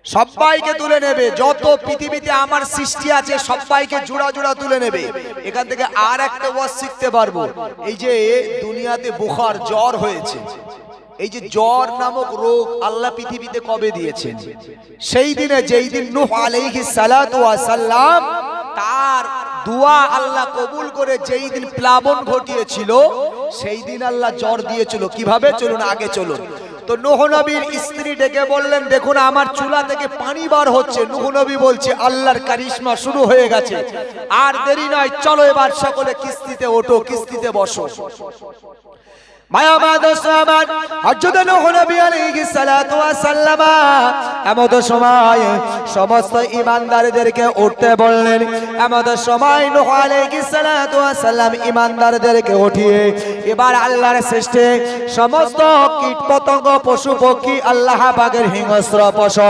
সবাইকে তুলে নেবে, যত পৃথিবীতে আমার সৃষ্টি আছে সবাইকে জোড়া জোড়া তুলে নেবে। এখান থেকে আর একটা ওয়াজ শিখতে পারবো। এই যে দুনিয়াতে বুখার, জ্বর হয়েছে, এই যে জ্বর নামক রোগ আল্লাহ পৃথিবীতে কবে দিয়েছেন? সেই দিনে, যেই দিন নূহ আলাইহিস সালাতু ওয়াস সালাম তার দোয়া আল্লাহ কবুল করে যেই দিন প্লাবন ঘটিয়েছিল, সেই দিন আল্লাহ জ্বর দিয়েছিল। কিভাবে? চলুন আগে চলুন। তো নূহ নবীর স্ত্রী ডেকে বললেন, দেখুন আমার চুলা থেকে পানি বার হচ্ছে। নূহ নবী বলছে, আল্লাহর কারিশমা শুরু হয়ে গেছে, আর দেরি নয়, চলো এবার সকলে কিস্তিতে ওঠো, কিস্তিতে বসো। মায়া মাদসামান হযরত নূহ নবী আলাইহিস সালাতু ওয়াস সালাম এমত সময় সমস্ত ঈমানদারদেরকে উঠতে বললেন। এমত সময় নূহ আলাইহিস সালাতু ওয়াস সালাম ঈমানদারদেরকে উঠিয়ে এবার আল্লাহর সৃষ্টি সমস্ত কীট পতঙ্গ পশু পক্ষী আল্লাহ পাকের হিংস্র পশু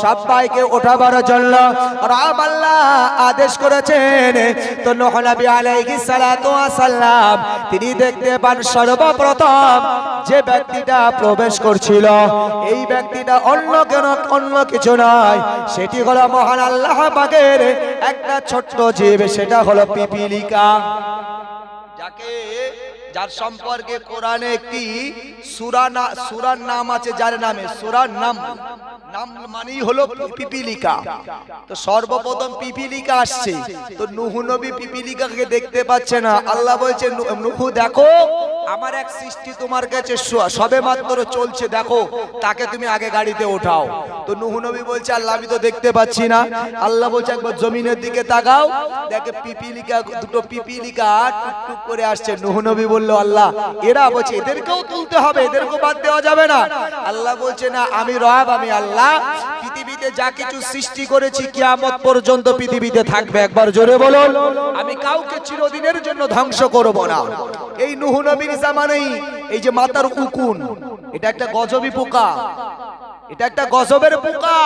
সবাইকে ওঠাবার জন্য রব আল্লাহ আদেশ করেছেন। তো নূহ নবী আলাইহিস সালাতু ওয়াস সালাম তিনি দেখতে পান সর্বপ্রথম যে ব্যক্তিটা প্রবেশ করছিল এই ব্যক্তিটা অন্য কিছু নয়, সেটি হলো মহান আল্লাহ পাকের একটা ছোট্ট জীব, সেটা হলো পিপীলিকা। যার সম্পর্কে কোরআনে একটি সূরার নাম আছে, যার নামে সূরার নাম মানেই হলো পিপীলিকা। তো সর্বপ্রথম পিপীলিকা আসছে। তো নূহ নবী পিপীলিকাকে দেখতে পাচ্ছে না। আল্লাহ বলছে, নূহ দেখো আমার এক সৃষ্টি তোমার কাছে সবে মাত্র চলছে, দেখো তাকে তুমি আগে গাড়িতে ওঠাও। তো নূহ নবী বলছে, আল্লাহ আমি তো দেখতে পাচ্ছি না। আল্লাহ বলছে, একবার জমিনের দিকে তাকাও, দেখে পিপীলিকা, দুটো পিপীলিকা টুকটুক করে আসছে। নূহ নবী বলল, আল্লাহ এরা বলছে এদেরকেও তুলতে হবে, এদেরকেও বাদ দেওয়া যাবে না। আল্লাহ বলছে, না আমি রব, আমি আল্লাহ পৃথিবীতে যা কিছু সৃষ্টি করেছি কিয়ামত পর্যন্ত পৃথিবীতে থাকবে। একবার জোরে বলুন, আমি কাউকে চিরদিনের জন্য ধ্বংস করব না। এই নূহ নবীর জামানায় এই যে মাথার উকুন, এটা একটা গজবী পোকা, এটা একটা গজবের পোকা।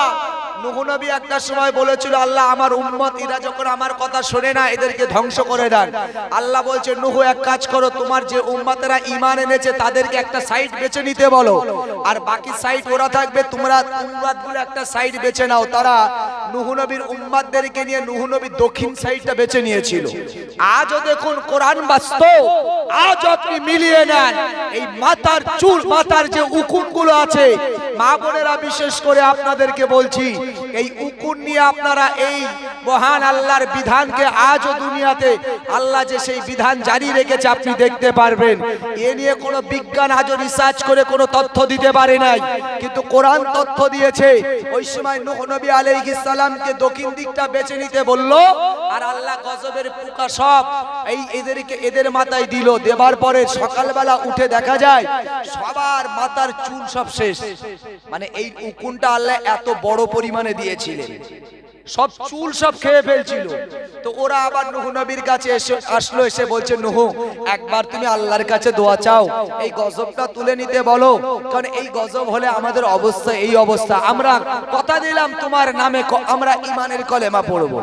নূহ নবী একটা সময় বলেছিল, আল্লাহ আমার উম্মত এরা যখন আমার কথা শোনে না এদেরকে ধ্বংস করে দেন। আল্লাহ বলছে, নূহ এক কাজ করো, তোমার যে উম্মতেরা ঈমান এনেছে তাদেরকে একটা সাইড বেছে নিতে বলো, আর বাকি সাইড ওরা থাকবে, তোমরা উম্মতগুলো একটা সাইড বেছে নাও। তারা নূহ নবীর উম্মতদেরকে নিয়ে নূহ নবী দক্ষিণ সাইডটা বেছে নিয়েছিল। আজও দেখুন কোরআন বাস্তব, আজ আপনি মিলিয়ে নেন এই মাথার চুল, মাথার যে উকুনগুলো আছে, মা বোনেরা বিশেষ করে আপনাদেরকে বলছি, এই উকুন নিয়ে আপনারা এই মহান আল্লাহর বিধানকে আজও দুনিয়াতে আল্লাহ যে সেই বিধান জারি রেখেছে আপনি দেখতে পারবেন। এ নিয়ে কোনো বিজ্ঞান আজও রিসার্চ করে কোনো তথ্য দিতে পারে নাই, কিন্তু কোরআন তথ্য দিয়েছে। ওই সময় নূহ নবী আলাইহিস সালামকে দক্ষিণ দিকটা বেছে নিতে বলল, আর আল্লাহ গজবের পোকা সব এদের মাথায় দিল। দেবার পরে সকালবেলা উঠে দেখা যায় সবার মাথার চুল সব শেষ। মানে এই উকুনটা আল্লাহ এত বড় পরিমাণে দিয়েছিলেন, সব চুল সব খেয়ে ফেলছিল। তো ওরা আবার নূহ নবীর কাছে আসলো, এসে বলছে, নূহ একবার তুমি আল্লাহর কাছে দোয়া চাও, এই গজবটা তুলে নিতে বলো, কারণ এই গজব হলে আমাদের অবস্থা এই অবস্থা। আমরা কথা দিলাম তোমার নামে আমরা ঈমানের কলেমা পড়বো।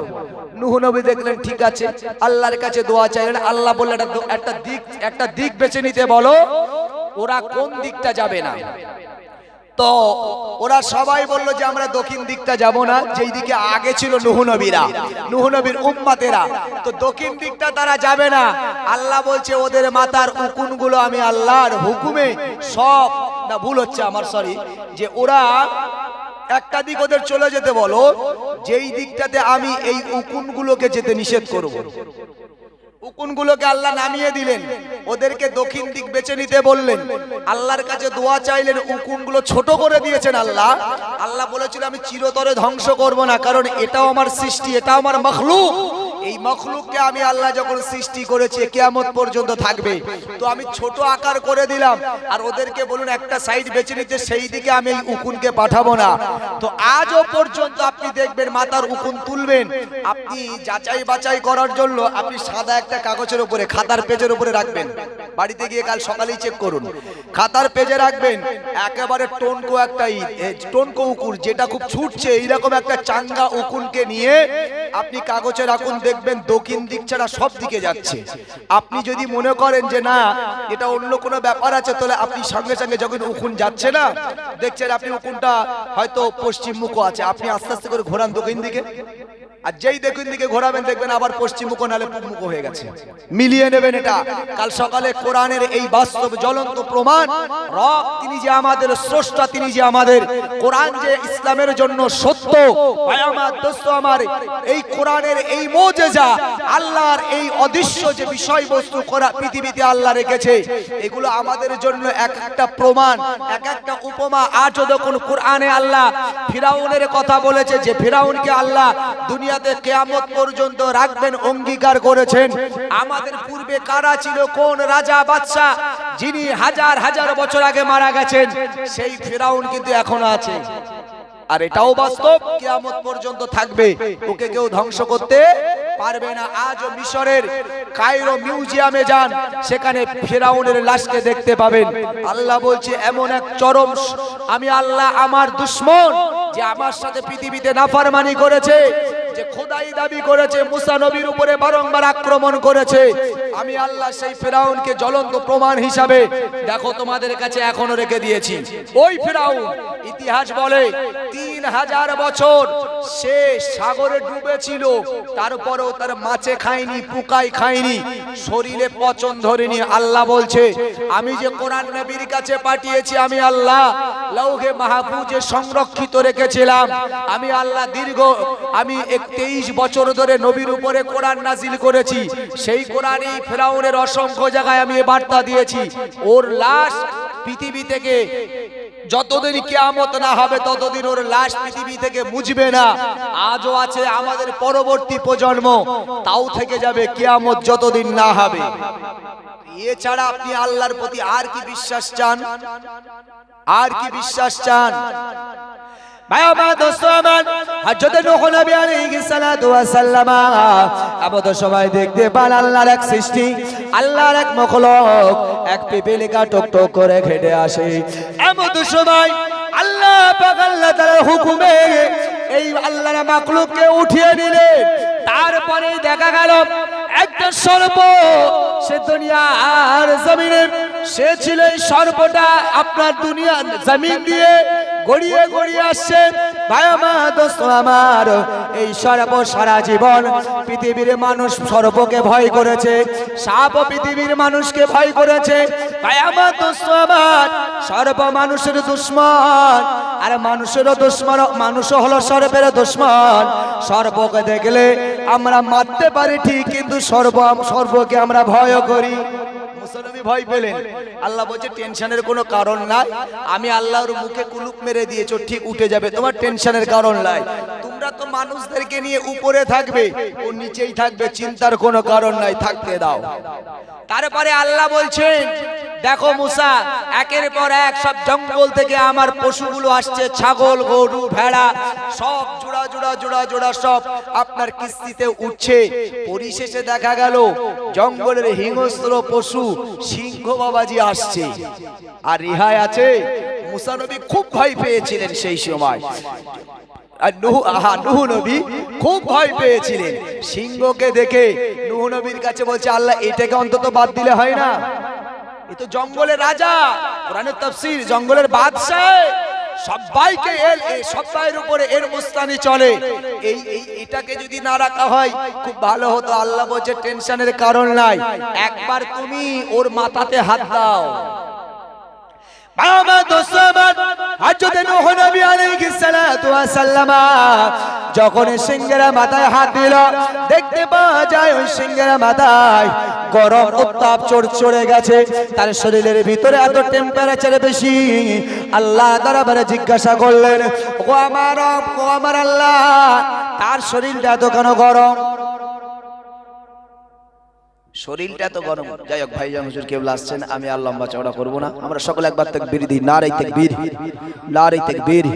নূহ নবী দেখলেন ঠিক আছে, আল্লাহর কাছে দোয়া চাইলেন। আল্লাহ বললেন, একটা দিক বেছে নিতে বলো, ওরা কোন দিকটা যাবে না। তো ওরা সবাই বলল যে আমরা দক্ষিণ দিকটা যাব না, যেই দিকে আগে ছিল নূহ নবীরা, নূহ নবীর উম্মতেরা, তো দক্ষিণ দিকটা তারা যাবে না। আল্লাহ বলছে, ওদের মাথার উকুনগুলো আমি আল্লাহর হুকুমে সব, না ভুল হচ্ছে আমার, সরি, যে ওরা একটা দিক ওদের চলে যেতে বলো, যেই দিকটাতে আমি এই উকুনগুলোকে যেতে নিষেধ করব। উকুনগুলোকে আল্লাহ নামিয়ে দিলেন, ওদেরকে দক্ষিণ দিক বেছে নিতে বললেন। আল্লাহর কাছে দোয়া চাইলেন, উকুনগুলো ছোট করে দিয়েছেন আল্লাহ। আল্লাহ বলেছিল, আমি চিরতরে ধ্বংস করব না, কারণ এটাও আমার সৃষ্টি, এটাও আমার মখলুক। এই মখলুককে আমি আল্লাহ যখন সৃষ্টি করেছি কিয়ামত পর্যন্ত থাকবে, তো আমি ছোট আকার করে দিলাম। আর ওদেরকে বলুন একটা সাইড বেছে নিতে, সেই দিকে আমি এই উকুনকে পাঠাবো না। তো আজও পর্যন্ত আপনি দেখবেন মাথার উকুন তুলবেন, আপনি যাচাই বাছাই করার জন্য আপনি সাদা একটা কাগজের উপরে, খাতার পেজের উপরে রাখবেন। বাড়িতে গিয়ে কাল সকালেই চেক করুন, খাতার পেজে রাখবেন একেবারে টনকো উকুন, যেটা খুব ছুটছে এইরকম একটা চাঙ্গা উকুনকে নিয়ে আপনি কাগজে রাখুন। দেখবেন দক্ষিণ দিক ছাড়া সব দিকে যাচ্ছে। আপনি যদি মনে করেন যে না এটা অন্য কোনো ব্যাপার আছে, তাহলে আপনি সঙ্গে সঙ্গে যখন উকুন যাচ্ছে না, দেখছেন আপনি উকুনটা হয়তো পশ্চিম মুখ আছে, আপনি আস্তে আস্তে করে ঘোরান দক্ষিণ দিকে। আর যেই দেখুন দিকে ঘোরাবেন দেখবেন আবার পশ্চিমমুখ নালে পূর্বমুখ হয়ে গেছে। মিলিয়ে নেবেন এটা। কাল সকালে কোরআনের এই বাস্তব জ্বলন্ত প্রমাণ, রব তিনি যে আমাদের স্রষ্টা, তিনি যে আমাদের কোরআন যে ইসলামের জন্য সত্য। ভাই আমার, দোস্ত আমার, এই কোরআনের এই মুজিজা, আল্লাহর এই অদৃশ্য যে বিষয়বস্তু পৃথিবীতে আল্লাহ রেখেছে, এগুলো আমাদের জন্য এক একটা প্রমাণ, এক একটা উপমা। আজও দেখুন কোরআনে আল্লাহ ফিরাউনের কথা বলেছে, যে ফিরাউনকে আল্লাহ দুনিয়াতে কিয়ামত পর্যন্ত রাখবেন অঙ্গীকার করেছেন। আমাদের পূর্বে কারা ছিল, কোন রাজা বাদশা যিনি হাজার হাজার বছর আগে মারা গেছেন, সেই ফিরাউন কিন্তু এখনো আছে। আর এটাও বাস্তব, কিয়ামত পর্যন্ত থাকবে, ওকে কেউ ধ্বংস করতে পারবে না। আজও মিশরের কায়রো মিউজিয়ামে যান, সেখানে ফিরাউনের লাশকে দেখতে পাবেন। আল্লাহ বলছে এমন এক চরম, আমি আল্লাহ আমার দুশমন, যে আমার সাথে পৃথিবীতে নাফরমানি করেছে, যে খোদাই দাবি করেছে, মুসা নবীর উপরে বারংবার আক্রমণ করেছে, আমি আল্লাহ সেই ফিরাউনকে জ্বলন্ত প্রমাণ হিসাবে দেখো তোমাদের কাছে এখনো রেখে দিয়েছি। ওই ফিরাউন, ইতিহাস বলে 3000 বছর সে সাগরে ডুবেছিল, তারপরেও তার মাছে খায়নি, পোকায় খায়নি, শরীরে পচন ধরেনি। আল্লাহ বলছে আমি যে কোরআন নবীর কাছে পাঠিয়েছি, আমি আল্লাহ লৌহে মাহফুজে সংরক্ষিত রেখেছিলাম। আমি আল্লাহ আমি 23 বছর ধরে নবীর উপরে কোরআন নাজিল করেছি। সেই কোরআনই ফিরাউনের অসংখ্য জায়গায় আমি বার্তা দিয়েছি। ওর লাশ পৃথিবী থেকে যতদিন কিয়ামত না হবে ততদিন ওর লাশ পৃথিবী থেকে মুছবে না। আজও আছে, আমাদের পরবর্তী প্রজন্ম তাও থেকে যাবে কিয়ামত যতদিন না হবে। এছাড়া আপনি আল্লাহর প্রতি আর কি বিশ্বাস চান? আর কি বিশ্বাস চান? ভাই আমার, দোস্ত আমার, হযরত নূহ নবী আলাইহিস সালাতু ওয়াস সালাম, আমাদের সবাই দেখতে পান আল্লাহর এক সৃষ্টি, আল্লাহর এক মাখলুক, এক পিপীলিকা টক টক করে খেটে আসে। এমন সময় আল্লাহ পাক আল্লাহ তাআলার হুকুমে এই আল্লাহর মাখলুককে উঠিয়ে নিলেন। তারপরে দেখা গেল একটা সর্প, সে দুনিয়ার জমিনে, সে ছিল এই সর্পটা আপনার দুনিয়া জমিন দিয়ে গড়িয়ে গড়িয়ে আসছে। ভাই আমার, দোস্ত আমার, এই সর্প সারা জীবন পৃথিবীর মানুষ সর্পকে ভয় করেছে, সাপ পৃথিবীর মানুষকে ভয় করেছে। ভাই আমার, দোস্ত আমার, সর্প মানুষের দুশমন, আর মানুষেরও দুশমন, মানুষও হলো সর্পের দুশমন। সর্পকে দেখলে আমরা মারতে পারি ঠিক, কিন্তু সর্পকে আমরা ভয় করি। মুসলমান ভয় পেলেন, আল্লাহ বলছে টেনশনের কোনো কারণ নাই, আমি আল্লাহর মুখে কুলুপ মেরে দিয়েছো, ঠিক উঠে যাবে, তোমার টেনশনের কারণ নাই। তোমরা তো মানুষদেরকে নিয়ে উপরে থাকবে, ও নিচেই থাকবে, চিন্তার কোনো কারণ নাই, থাকতে দাও। তারপরে আল্লাহ বলছেন দেখো মুসা, একের পর এক সব জঙ্গল থেকে আমার পশুগুলো আসছে, ছাগল, গরু, ভেড়া, সব জোড়া জোড়া জোড়া জোড়া সব আপনার কিস্তিতে উঠছে। পরিশেষে দেখা গেল জঙ্গলের হিংস্র পশু সিংহ বাবাজি আসছে, আর রিহাই আছে। মুসা নবী খুব ভয় পেয়েছিলেন সেই সময়, আর নূহ নবী খুব ভয় পেয়েছিলেন সিংহকে দেখে। নূহ নবীর কাছে বলছে আল্লাহ এটাকে অন্তত বাদ দিলে হয় না? এ তো জঙ্গলের রাজা, কোরআনের তাফসীর, জঙ্গলের বাদশা, সবাইকে সবাইয়ের উপরে এর মুস্তানি চলে। এটাকে যদি না রাখা হয় খুব ভালো হতো। আল্লাহ বলছে টেনশনের কারণ নাই, একবার তুমি ওর মাথাতে হাত দাও। যখন সিংহেরা মাথায় হাত দিল, দেখতে পাওয়া যায় ওই সিংহেরা মাথায় গরম উত্তাপ চড়ে গেছে, তার শরীরের ভিতরে এত টেম্পারেচার বেশি। আল্লাহ দরবারে জিজ্ঞাসা করলেন, ও আমার আল্লাহ, তার শরীরটা এত কেন গরম? শরীরটা তো গরম। যাই হোক ভাইজান হুজুর কেবল আসছেন, আমি আর লম্বা চওড়া করব না। আমরা সকলে একবার তাকবীর দিই, নারে তাকবীর, নারে তাকবীর।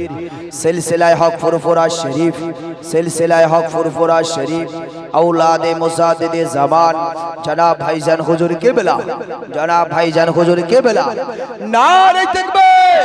সিলসিলায়ে হক ফুরফুরা শরীফ, সিলসিলায়ে হক ফুরফুরা শরীফ, औलाद मुजाद्दिद ज़मान जनाब भाईजान हुजूर किबला, जनाब भाईजान हुजूर किबला, नारे तकबीर,